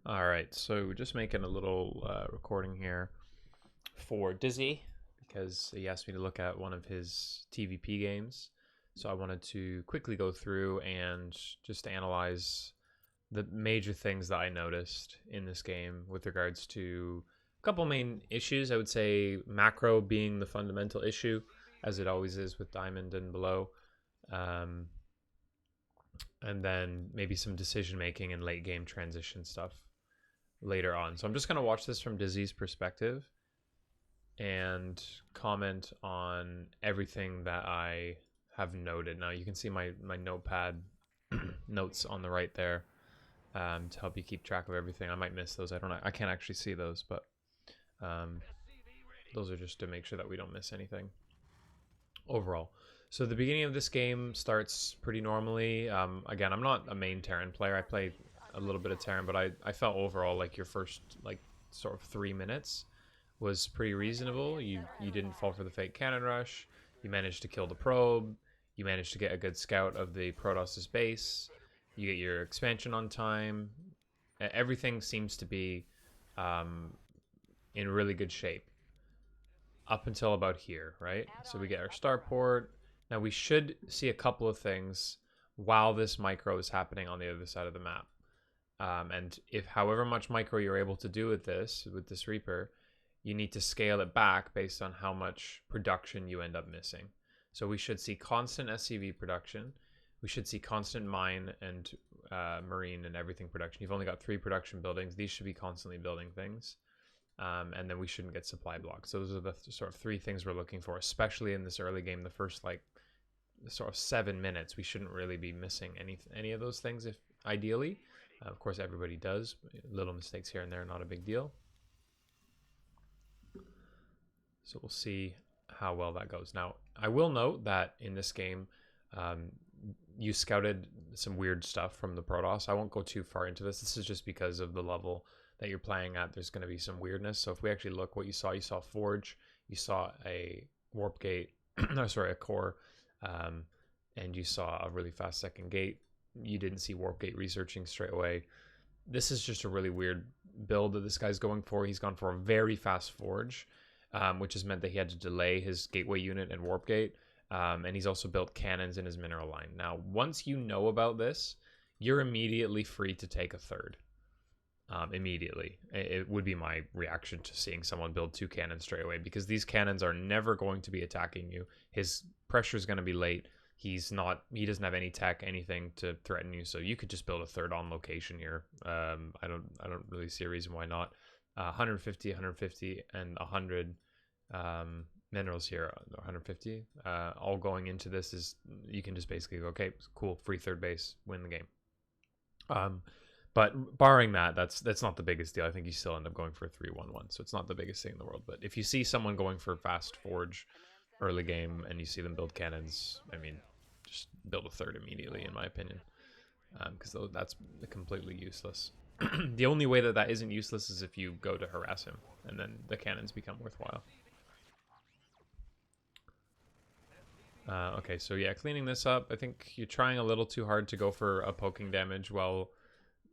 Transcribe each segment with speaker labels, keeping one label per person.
Speaker 1: All right, so just making a little recording here for Dizzy because he asked me to look at one of his TvP games. So I wanted to quickly go through and just analyze the major things that I noticed in this game with regards to a couple main issues. I would say macro being the fundamental issue, as it always is with Diamond and below. Um, and then maybe some decision making and late game transition stuff later on. So I'm just going to watch this from Dizzy's perspective and comment on everything that I have noted. Now you can see my notepad notes on the right there to help you keep track of everything. I might miss those. I can't actually see those, but um, those are just to make sure that we don't miss anything overall. So the beginning of this game starts pretty normally. Again, I'm not a main Terran player. I play a little bit of Terran, but I felt overall like your first like sort of 3 minutes was pretty reasonable. You didn't fall for the fake cannon rush. You managed to kill the probe. You managed to get a good scout of the Protoss's base. You get your expansion on time. Everything seems to be in really good shape up until about here, right? So we get our starport. Now we should see a couple of things while this micro is happening on the other side of the map. And if however much micro you're able to do with this Reaper, you need to scale it back based on how much production you end up missing. So we should see constant SCV production. We should see constant mine and marine and everything production. You've only got 3 production buildings. These should be constantly building things. And then we shouldn't get supply blocks. So those are the sort of 3 things we're looking for, especially in this early game. The first like sort of 7 minutes, we shouldn't really be missing any of those things. If ideally, of course, everybody does. Little mistakes here and there, not a big deal. So we'll see how well that goes. Now, I will note that in this game, you scouted some weird stuff from the Protoss. I won't go too far into this. This is just because of the level that you're playing at. There's going to be some weirdness. So if we actually look what you saw Forge, you saw a warp gate, no, sorry, a core, and you saw a really fast second gate. You didn't see warp gate researching straight away. This is just a really weird build that this guy's going for. He's gone for a very fast Forge, which has meant that he had to delay his gateway unit and warp gate. And he's also built cannons in his mineral line. Now, once you know about this, you're immediately free to take a third. Immediately. It would be my reaction to seeing someone build 2 cannons straight away, because these cannons are never going to be attacking you. His pressure is going to be late. He doesn't have any tech, anything to threaten you, so you could just build a third on location here. I don't really see a reason why not. 150, 150, and 100 minerals here, 150, all going into this. Is you can just basically go, okay, cool, free third base, win the game. But barring that, that's not the biggest deal. I think you still end up going for a 3-1-1, so it's not the biggest thing in the world. But if you see someone going for fast forge early game and you see them build cannons, I mean, just build a third immediately, in my opinion, because that's completely useless. The only way that isn't useless is if you go to harass him, and then the cannons become worthwhile. Okay, so yeah, cleaning this up. I think you're trying a little too hard to go for a poking damage while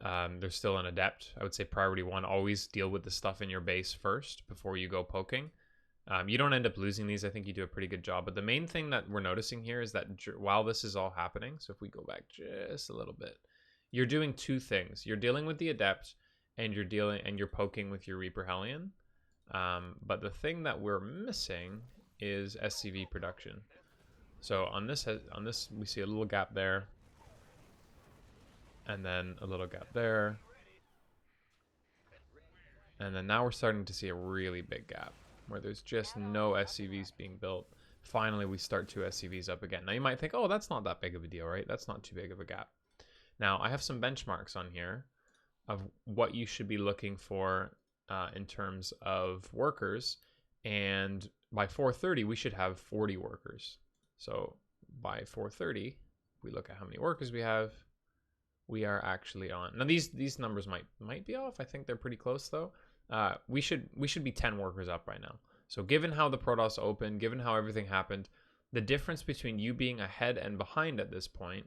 Speaker 1: there's still an adept. I would say priority 1, always deal with the stuff in your base first before you go poking. You don't end up losing these. I think you do a pretty good job. But the main thing that we're noticing here is that while this is all happening, so if we go back just a little bit, you're doing 2 things. You're dealing with the adept, and you're poking with your Reaper Hellion. But the thing that we're missing is SCV production. So on this we see a little gap there, and then a little gap there, and then now we're starting to see a really big gap where there's just no SCVs being built. Finally, we start 2 SCVs up again. Now you might think, oh, that's not that big of a deal, right? That's not too big of a gap. Now I have some benchmarks on here of what you should be looking for in terms of workers, and by 4:30 we should have 40 workers. So by 4:30, we look at how many workers we have. We are actually on. Now these numbers might be off. I think they're pretty close though. We should be 10 workers up right now. So given how the Protoss opened, given how everything happened, the difference between you being ahead and behind at this point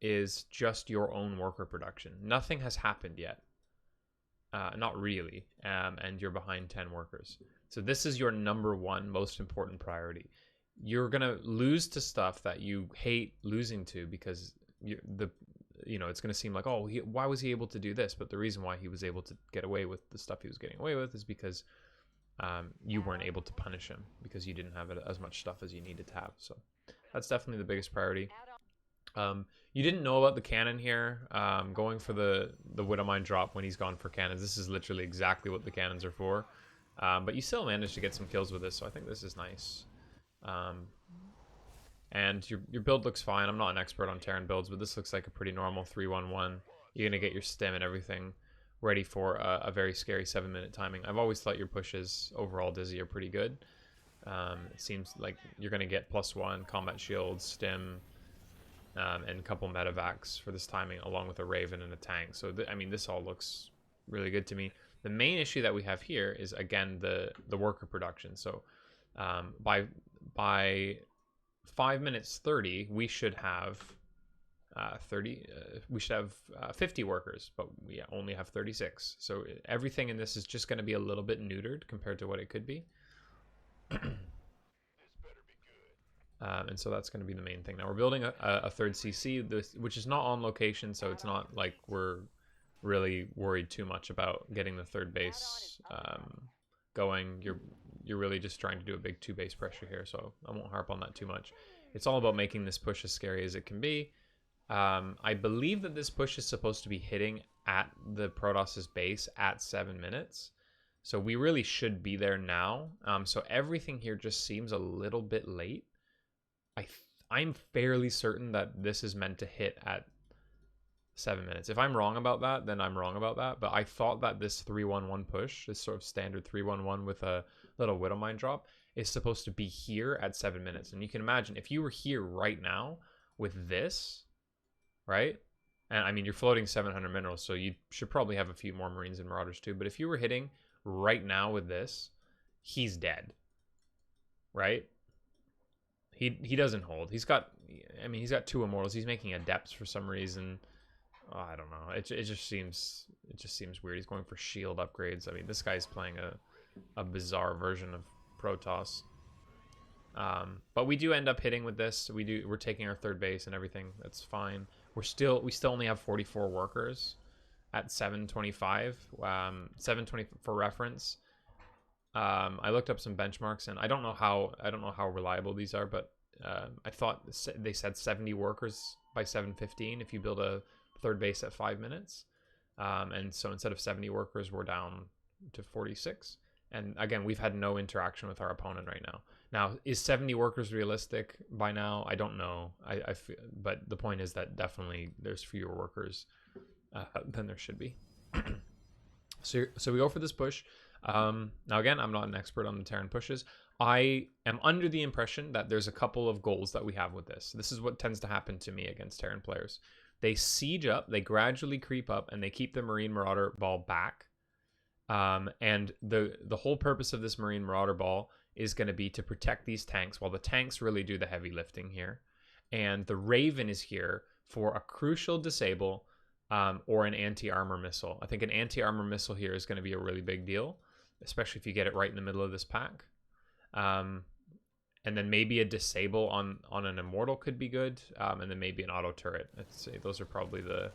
Speaker 1: is just your own worker production. Nothing has happened yet. not really, and you're behind 10 workers. So this is your number one most important priority. You're gonna lose to stuff that you hate losing to because it's gonna seem like, oh, why was he able to do this? But the reason why he was able to get away with the stuff he was getting away with is because you weren't able to punish him because you didn't have as much stuff as you needed to have. So that's definitely the biggest priority. You didn't know about the cannon here. Going for the Widowmine drop when he's gone for cannons. This is literally exactly what the cannons are for. But you still managed to get some kills with this, so I think this is nice. And your build looks fine. I'm not an expert on Terran builds, but this looks like a pretty normal 3-1-1. You're going to get your stim and everything ready for a very scary 7-minute timing. I've always thought your pushes overall, Dizzy, are pretty good. It seems like you're going to get +1, combat shield, stim, and a couple medevacs for this timing, along with a Raven and a tank. So, I mean, this all looks really good to me. The main issue that we have here is, again, the worker production. So by 5 minutes 30, we should have 50 workers, but we only have 36. So everything in this is just going to be a little bit neutered compared to what it could be. And so that's going to be the main thing. Now we're building a third CC, which is not on location, so it's not like we're really worried too much about getting the third base going. You're really just trying to do a big 2-base pressure here, so I won't harp on that too much. It's all about making this push as scary as it can be. I believe that this push is supposed to be hitting at the Protos's base at 7 minutes. So we really should be there now. So everything here just seems a little bit late. I'm fairly certain that this is meant to hit at 7 minutes. If I'm wrong about that, then I'm wrong about that. But I thought that this 3-1-1 push, this sort of standard 3-1-1 with a little Widowmine drop, is supposed to be here at 7 minutes. And you can imagine if you were here right now with this, right? And I mean, you're floating 700 minerals, so you should probably have a few more Marines and Marauders too. But if you were hitting right now with this, he's dead, right? He doesn't hold. He's got 2 immortals. He's making adepts for some reason. Oh, I don't know. It just seems weird. He's going for shield upgrades. I mean, this guy's playing a bizarre version of Protoss. But we do end up hitting with this. We're taking our third base and everything. That's fine. We still only have 44 workers at 725. 720 for reference. I looked up some benchmarks, and I don't know how reliable these are, but I thought they said 70 workers by 7:15 if you build a third base at 5 minutes. And so instead of 70 workers, we're down to 46. And again, we've had no interaction with our opponent right now. Now, is 70 workers realistic by now? I don't know. I feel, but the point is that definitely there's fewer workers than there should be. So we go for this push. Now again, I'm not an expert on the Terran pushes. I am under the impression that there's a couple of goals that we have with this. This is what tends to happen to me against Terran players. They siege up, they gradually creep up, and they keep the Marine Marauder ball back. And the whole purpose of this Marine Marauder ball is going to be to protect these tanks, while the tanks really do the heavy lifting here. And the Raven is here for a crucial disable or an anti-armor missile. I think an anti-armor missile here is going to be a really big deal, especially if you get it right in the middle of this pack. And then maybe a disable on an immortal could be good, and then maybe an auto turret. I'd say those are probably that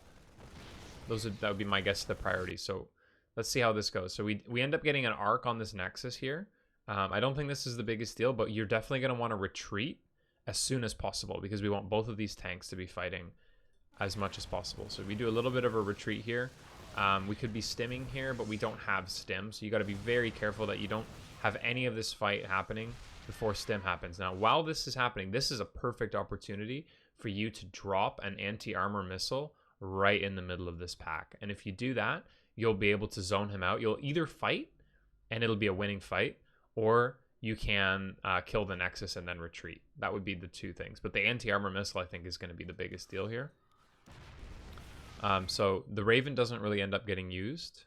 Speaker 1: would be my guess, the priority. So let's see how this goes. So we end up getting an arc on this Nexus here. I don't think this is the biggest deal, but you're definitely going to want to retreat as soon as possible because we want both of these tanks to be fighting as much as possible. So we do a little bit of a retreat here. We could be stimming here, but we don't have stim, so you got to be very careful that you don't have any of this fight happening before stim happens. Now, while this is happening, this is a perfect opportunity for you to drop an anti-armor missile right in the middle of this pack. And if you do that, you'll be able to zone him out. You'll either fight, and it'll be a winning fight, or you can kill the Nexus and then retreat. That would be the two things. But the anti-armor missile, I think, is going to be the biggest deal here. So the Raven doesn't really end up getting used.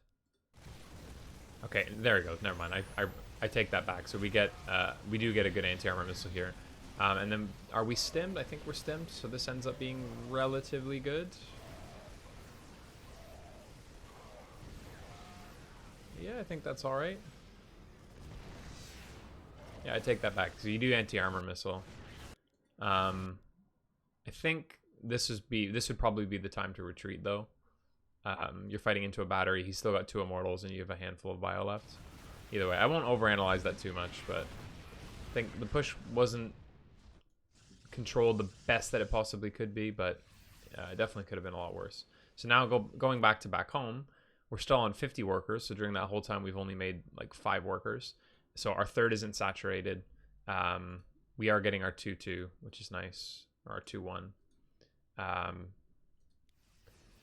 Speaker 1: Okay, there we go. Never mind. I take that back. So we do get a good anti-armor missile here. And then are we stimmed? I think we're stimmed. So this ends up being relatively good. Yeah, I think that's all right. Yeah, I take that back. So you do anti-armor missile. I think this would probably be the time to retreat though. You're fighting into a battery. He's still got 2 immortals, and you have a handful of bio left. Either way, I won't overanalyze that too much, but I think the push wasn't controlled the best that it possibly could be, but it definitely could have been a lot worse. So now going back home, we're still on 50 workers. So during that whole time, we've only made like 5 workers. So our third isn't saturated. We are getting our 2-2, which is nice, or our 2-1.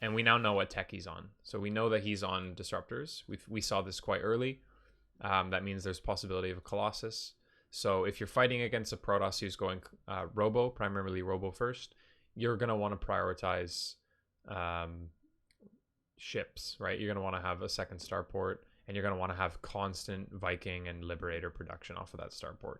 Speaker 1: And we now know what tech he's on. So we know that he's on disruptors. We saw this quite early. That means there's possibility of a Colossus. So if you're fighting against a Protoss who's going Robo, primarily Robo first, you're going to want to prioritize ships, right? You're going to want to have a second Starport, and you're going to want to have constant Viking and Liberator production off of that Starport.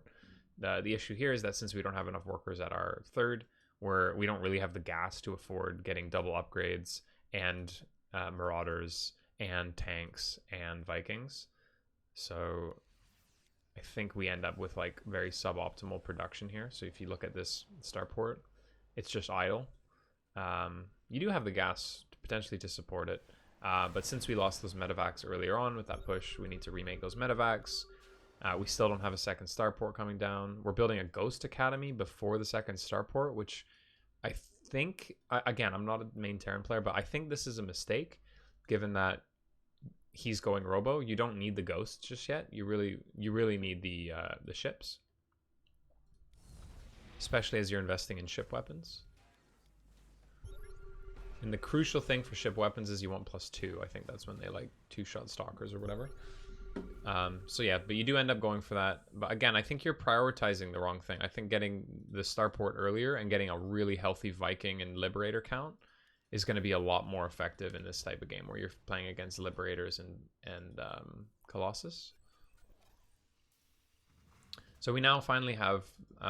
Speaker 1: The issue here is that since we don't have enough workers at our third, we don't really have the gas to afford getting double upgrades and Marauders and tanks and Vikings. So I think we end up with like very suboptimal production here. So if you look at this Starport, it's just idle. You do have the gas potentially to support it. But since we lost those medevacs earlier on with that push, we need to remake those medevacs. We still don't have a second Starport coming down. We're building a Ghost Academy before the second Starport, which I think, again, I'm not a main Terran player, but I think this is a mistake, given that he's going Robo. You don't need the Ghosts just yet. You really need the ships, especially as you're investing in ship weapons. And the crucial thing for ship weapons is you want +2. I think that's when they like 2-shot stalkers or whatever. So yeah, but you do end up going for that. But again, I think you're prioritizing the wrong thing. I think getting the Starport earlier and getting a really healthy Viking and Liberator count is going to be a lot more effective in this type of game where you're playing against Liberators and Colossus. So we now finally have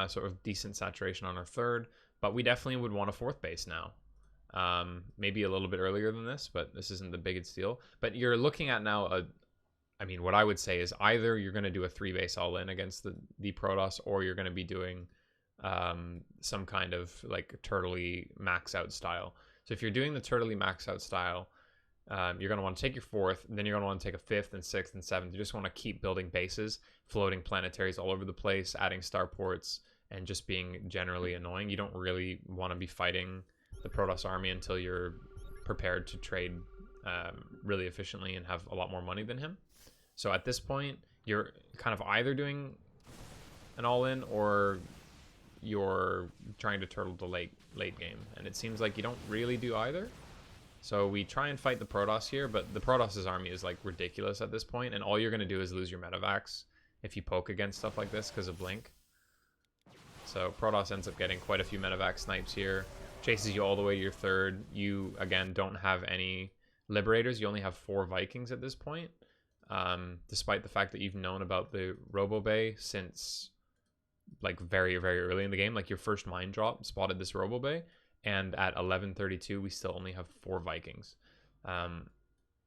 Speaker 1: sort of decent saturation on our third, but we definitely would want a 4th base now. Maybe a little bit earlier than this, but this isn't the biggest deal. But you're looking at now what I would say is either you're going to do a 3-base all-in against the Protoss, or you're going to be doing some kind of like turtley max-out style. So if you're doing the turtley max-out style, you're going to want to take your 4th, and then you're going to want to take a 5th and 6th and 7th. You just want to keep building bases, floating planetaries all over the place, adding Starports, and just being generally annoying. You don't really want to be fighting the Protoss army until you're prepared to trade really efficiently and have a lot more money than him. So at this point, you're kind of either doing an all-in or you're trying to turtle the late game. And it seems like you don't really do either. So we try and fight the Protoss here, but the Protoss' army is like ridiculous at this point, and all you're going to do is lose your medevacs if you poke against stuff like this because of Blink. So Protoss ends up getting quite a few medevac snipes here, chases you all the way to your third. You, again, don't have any Liberators. You only have 4 Vikings at this point. Despite the fact that you've known about the Robo Bay since like very, very early in the game. Like your first mine drop spotted this Robo Bay, and at 11:32 we still only have 4 Vikings.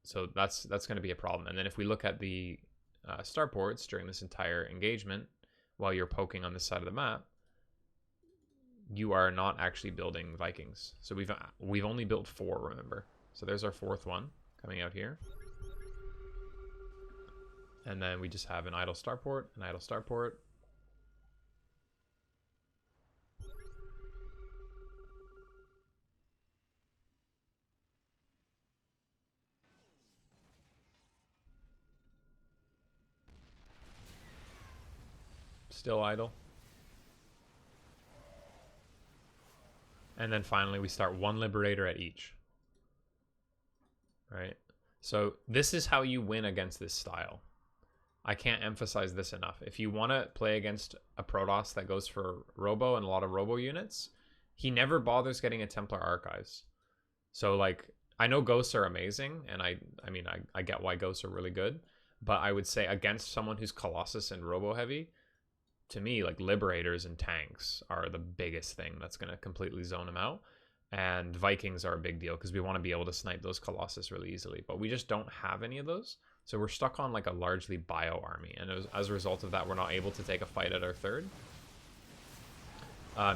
Speaker 1: So that's going to be a problem. And then if we look at the Starports during this entire engagement, while you're poking on this side of the map, you are not actually building Vikings. So we've only built 4, remember. So there's our 4th one coming out here. And then we just have an idle Starport, an idle Starport. Still idle. And then finally we start 1 Liberator at each. Right? So this is how you win against this style. I can't emphasize this enough. If you want to play against a Protoss that goes for Robo and a lot of Robo units, he never bothers getting a Templar Archives. So like, I know Ghosts are amazing, and I get why Ghosts are really good, but I would say against someone who's Colossus and Robo heavy, to me, like Liberators and tanks are the biggest thing that's going to completely zone him out. And Vikings are a big deal because we want to be able to snipe those Colossus really easily, but we just don't have any of those. So we're stuck on like a largely bio army, and as a result of that, we're not able to take a fight at our third.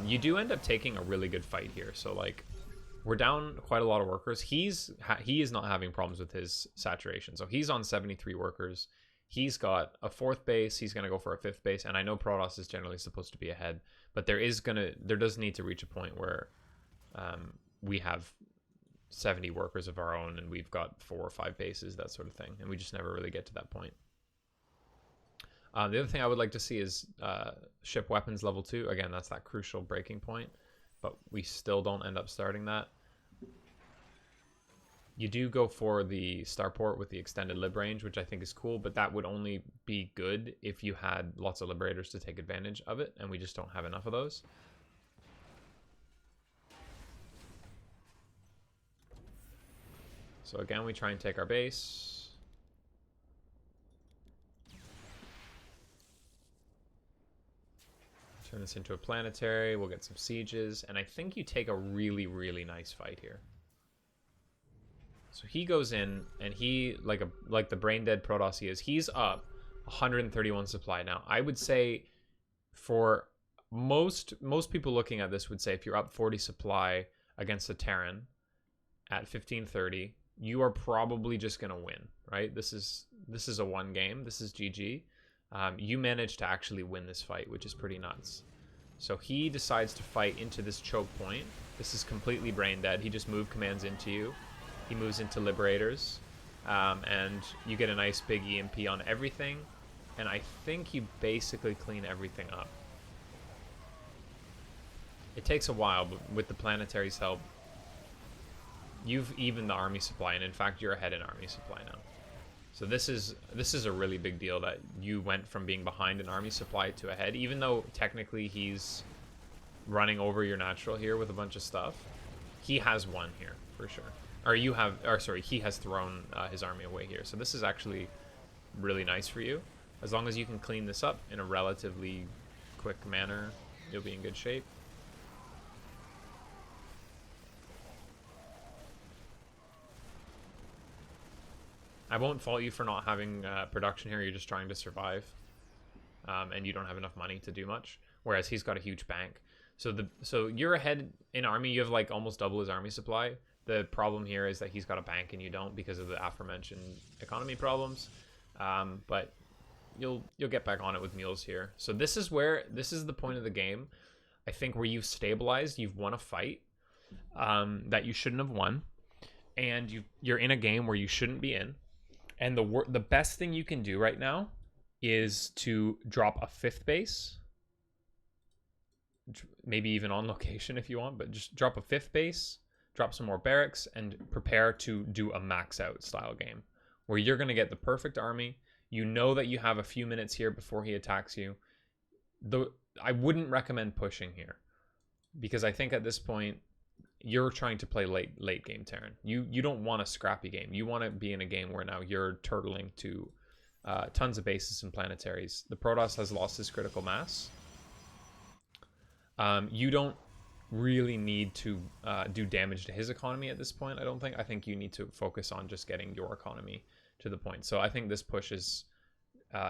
Speaker 1: You do end up taking a really good fight here. So like, we're down quite a lot of workers. He is not having problems with his saturation. So he's on 73 workers. He's got a 4th base. He's gonna go for a 5th base, and I know Protoss is generally supposed to be ahead, but there does need to reach a point where we have 70 workers of our own, and we've got 4 or 5 bases, that sort of thing, and we just never really get to that point. The other thing I would like to see is ship weapons level 2. Again, that's that crucial breaking point, but we still don't end up starting that. You do go for the Starport with the extended lib range, which I think is cool, but that would only be good if you had lots of liberators to take advantage of it, and we just don't have enough of those. So again, we try and take our base. Turn this into a planetary. We'll get some sieges, and I think you take a really, really nice fight here. So he goes in, and he, like the brain dead Protoss he is, he's up 131 supply. Now, I would say for most people looking at this would say if you're up 40 supply against a Terran at 1530, you are probably just gonna win, right? This is a one game. This is GG. You managed to actually win this fight, which is pretty nuts. So he decides to fight into this choke point. This is completely brain dead. He just moved commands into you. He moves into liberators, and you get a nice big EMP on everything. And I think you basically clean everything up. It takes a while, but with the planetary's help, you've evened the army supply, and in fact, you're ahead in army supply now. So this is a really big deal that you went from being behind in army supply to ahead, even though technically he's running over your natural here with a bunch of stuff. He has won here for sure. He has thrown his army away here. So this is actually really nice for you. As long as you can clean this up in a relatively quick manner, you'll be in good shape. I won't fault you for not having production here. You're just trying to survive, and you don't have enough money to do much. Whereas he's got a huge bank. So you're ahead in army. You have like almost double his army supply. The problem here is that he's got a bank and you don't, because of the aforementioned economy problems. But you'll get back on it with mules here. So this is the point of the game, I think, where you've stabilized. You've won a fight that you shouldn't have won, and you're in a game where you shouldn't be in. And the best thing you can do right now is to drop a 5th base, maybe even on location if you want, but just drop a 5th base, drop some more barracks, and prepare to do a max out style game where you're going to get the perfect army. You know that you have a few minutes here before he attacks you. I wouldn't recommend pushing here, because I think at this point you're trying to play late game Terran. You don't want a scrappy game. You want to be in a game where now you're turtling to tons of bases and planetaries. The Protoss has lost his critical mass. You don't really need to do damage to his economy at this point, I don't think. I think you need to focus on just getting your economy to the point. So I think this push is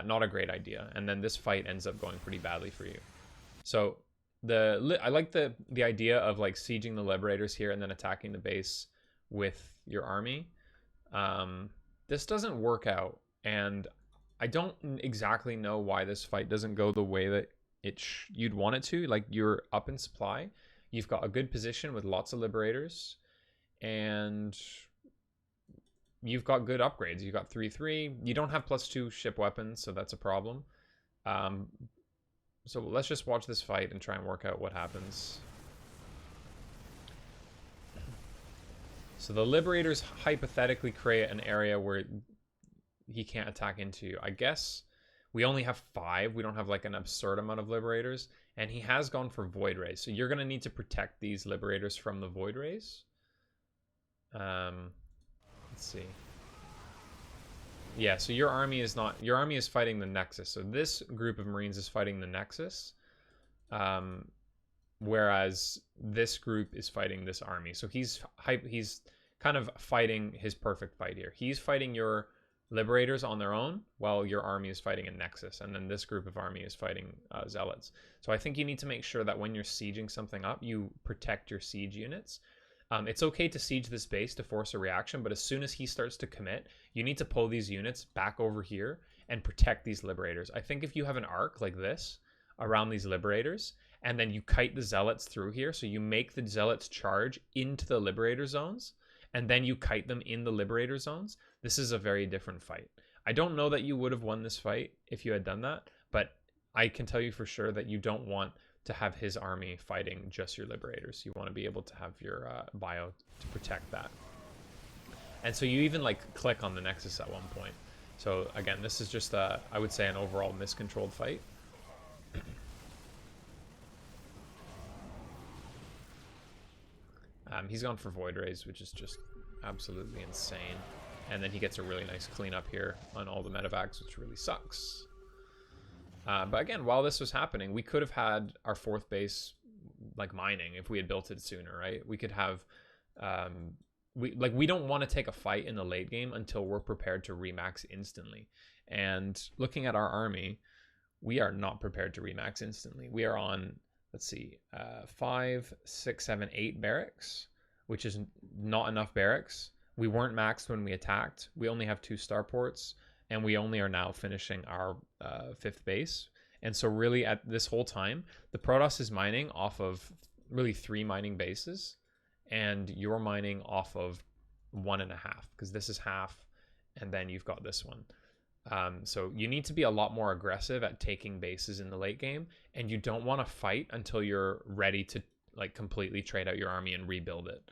Speaker 1: not a great idea, and then this fight ends up going pretty badly for you. So I like the idea of like sieging the liberators here and then attacking the base with your army. This doesn't work out, and I don't exactly know why this fight doesn't go the way that you'd want it to. Like, you're up in supply, you've got a good position with lots of liberators, and you've got good upgrades. You've got 3/3. You don't have +2 ship weapons, so that's a problem. So let's just watch this fight and try and work out what happens. So the liberators hypothetically create an area where he can't attack into you. I guess we only have 5. We don't have like an absurd amount of liberators, and he has gone for void rays. So you're going to need to protect these liberators from the void rays. Let's see. Yeah, so your army is fighting the Nexus. So this group of Marines is fighting the Nexus, whereas this group is fighting this army. So he's kind of fighting his perfect fight here. He's fighting your Liberators on their own while your army is fighting a Nexus, and then this group of army is fighting Zealots. So I think you need to make sure that when you're sieging something up, you protect your siege units. It's okay to siege this base to force a reaction, but as soon as he starts to commit, you need to pull these units back over here and protect these Liberators. I think if you have an arc like this around these Liberators, and then you kite the Zealots through here, so you make the Zealots charge into the Liberator zones, and then you kite them in the Liberator zones, this is a very different fight. I don't know that you would have won this fight if you had done that, but I can tell you for sure that you don't want to have his army fighting just your Liberators. You want to be able to have your bio to protect that. And so you even like click on the Nexus at one point. So again, this is just I would say an overall miscontrolled fight. He's gone for Void Rays, which is just absolutely insane. And then he gets a really nice cleanup here on all the medevacs, which really sucks. But again, while this was happening, we could have had our fourth base like mining if we had built it sooner, right? We could have we don't want to take a fight in the late game until we're prepared to remax instantly. And looking at our army, we are not prepared to remax instantly. We are on, let's see, 5, 6, 7, 8 barracks, which is not enough barracks. We weren't maxed when we attacked. We only have 2 starports, and we only are now finishing our 5th base. And so really at this whole time, the Protoss is mining off of really 3 mining bases, and you're mining off of 1.5, because this is half, and then you've got this one. So you need to be a lot more aggressive at taking bases in the late game, and you don't want to fight until you're ready to like completely trade out your army and rebuild it.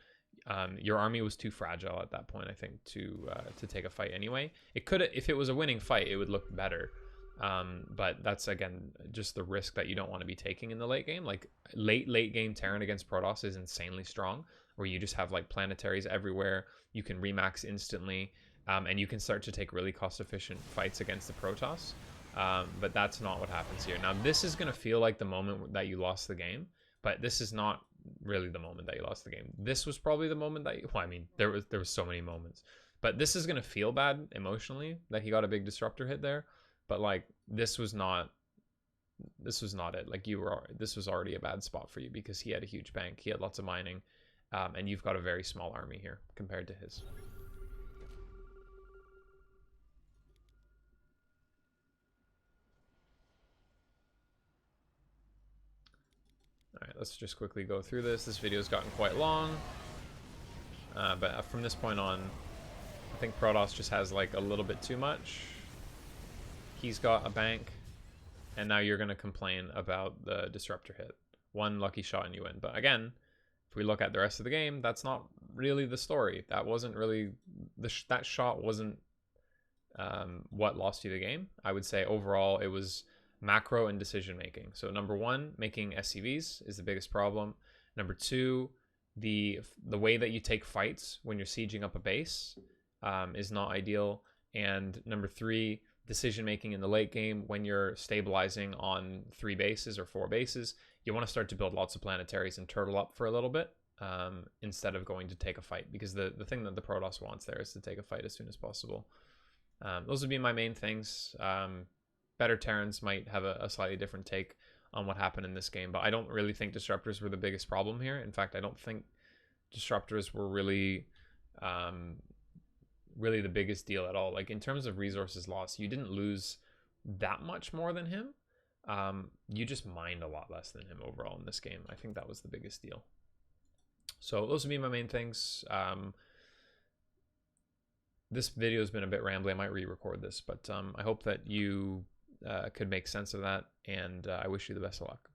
Speaker 1: Your army was too fragile at that point, I think, to take a fight anyway. It could, if it was a winning fight, it would look better. But that's, again, just the risk that you don't want to be taking in the late game. Like late game Terran against Protoss is insanely strong, where you just have like planetaries everywhere. You can remax instantly, and you can start to take really cost-efficient fights against the Protoss. But that's not what happens here. Now, this is going to feel like the moment that you lost the game, but this is not really the moment that you lost the game. This was probably the moment that well, I mean, there was so many moments, but this is going to feel bad emotionally that he got a big disruptor hit there. But like, this was not it. Like, this was already a bad spot for you because he had a huge bank, he had lots of mining, and you've got a very small army here compared to his. All right, let's just quickly go through this. This video's gotten quite long, but from this point on, I think Protoss just has like a little bit too much. He's got a bank, and now you're going to complain about the disruptor hit. One lucky shot and you win. But again, if we look at the rest of the game, that's not really the story. That wasn't really that shot wasn't what lost you the game. I would say overall it was macro and decision making. So number 1, making SCVs is the biggest problem. Number 2, the way that you take fights when you're sieging up a base is not ideal. And number 3, decision making in the late game when you're stabilizing on 3 bases or 4 bases. You want to start to build lots of planetaries and turtle up for a little bit instead of going to take a fight, because the thing that the Protoss wants there is to take a fight as soon as possible. Those would be my main things. Better Terrans might have a slightly different take on what happened in this game, but I don't really think disruptors were the biggest problem here. In fact, I don't think disruptors were really the biggest deal at all. Like, in terms of resources lost, you didn't lose that much more than him. You just mined a lot less than him overall in this game. I think that was the biggest deal. So those would be my main things. This video has been a bit rambly. I might re-record this, but I hope that you could make sense of that, and I wish you the best of luck.